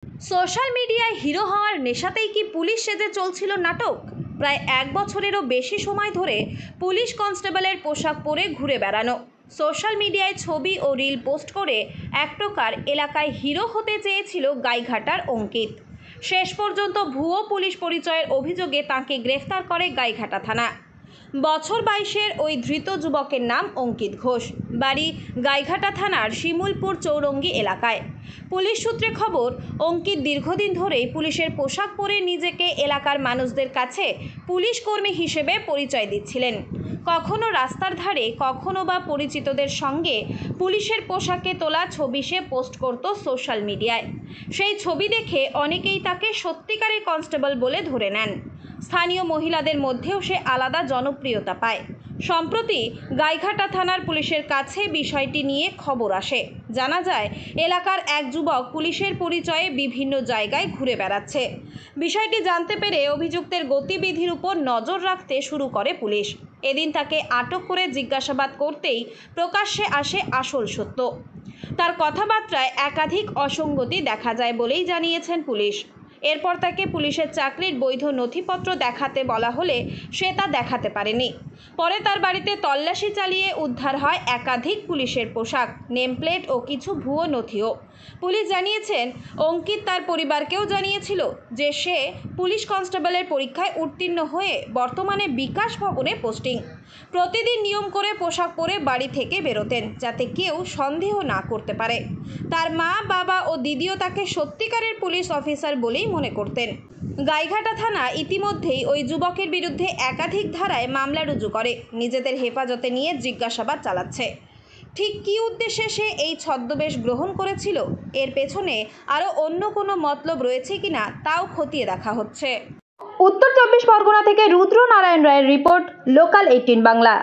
Social মিডিয়ায় hero হওয়ার নেশাতেই কি পুলিশ সেজে চলছিল নাটক? প্রায় 1 বছরেরও বেশি সময় ধরে পুলিশ কনস্টেবলের পোশাক পরে ঘুরে বেড়ানো, সোশ্যাল মিডিয়ায় ছবি ও রিল পোস্ট করে এক প্রকার এলাকায় হিরো হতে চেয়েছিল গাইঘাটার অঙ্কিত। শেষ পর্যন্ত ভুয়ো পুলিশ পরিচয়ের অভিযোগে তাঁকে গ্রেফতার করে গাইঘাটা থানা। বছর 22-এর ওই ধৃত যুবকের নাম অঙ্কিত ঘোষ, বাড়ি গাইঘাটা থানার শিমুলপুর চৌরঙ্গি এলাকায়। পুলিশ সূত্রে খবর, অঙ্কিত দীর্ঘদিন ধরেই পুলিশের পোশাক পরে নিজেকে এলাকার মানুষদের কাছে পুলিশ কর্মী হিসেবে পরিচয় দিচ্ছিলেন। কখনো রাস্তার ধারে, কখনো বা পরিচিতদের সঙ্গে পুলিশের পোশাকে তোলা ছবি সে পোস্ট করত সোশ্যাল মিডিয়ায়। সেই ছবি দেখে অনেকেই তাকে সত্যিকারের কনস্টেবল বলে ধরে নেন। স্থানীয় মহিলাদের মধ্যেও সে আলাদা জনপ্রিয়তা পায়। সম্প্রতি গাইঘাটা থানার পুলিশের কাছে বিষয়টি নিয়ে খবর আসে। জানা যায়, এলাকার এক যুবক পুলিশের পরিচয়ে বিভিন্ন জায়গায় ঘুরে বেড়াচ্ছে। বিষয়টি জানতে পেরে অভিযুক্তের গতিবিধির উপর নজর রাখতে শুরু করে পুলিশ। এদিন তাকে আটক করে জিজ্ঞাসাবাদ করতেই প্রকাশ্যে আসে আসল সত্য। তার কথাবার্তায় একাধিক অসঙ্গতি দেখা যায় বলেই জানিয়েছেন পুলিশ। এরপর তাকে পুলিশের চাকরির বৈধ নথিপত্র দেখাতে বলা হলে সে তা দেখাতে পারেনি। পরে তার বাড়িতে তল্লাশি চালিয়ে উদ্ধার হয় একাধিক পুলিশের পোশাক, নেমপ্লেট ও কিছু ভুয়ো নথিও। পুলিশ জানিয়েছেন, অঙ্কিত তার পরিবারকেও জানিয়েছিল যে সে পুলিশ কনস্টেবলের পরীক্ষায় উত্তীর্ণ হয়ে বর্তমানে বিকাশ ভবনে পোস্টিং। প্রতিদিন নিয়ম করে পোশাক পরে বাড়ি থেকে বেরোতেন, যাতে কেউ সন্দেহ না করতে পারে। তার মা, বাবা ও দিদিও তাকে সত্যিকারের পুলিশ অফিসার বলেই মনে করতেন। গাইঘাটা থানা ইতিমধ্যেই ওই যুবকের বিরুদ্ধে একাধিক ধারায় মামলা রুজু করে নিজেদের হেফাজতে নিয়ে জিজ্ঞাসাবাদ চালাচ্ছে। ঠিক কী উদ্দেশ্যে সে এই ছদ্মবেশ গ্রহণ করেছিল, এর পেছনে আরও অন্য কোনো মতলব রয়েছে কিনা তাও খতিয়ে দেখা হচ্ছে। উত্তর 24 পরগনা থেকে রুদ্র নারায়ণ রায়ের রিপোর্ট, লোকাল 18 বাংলা।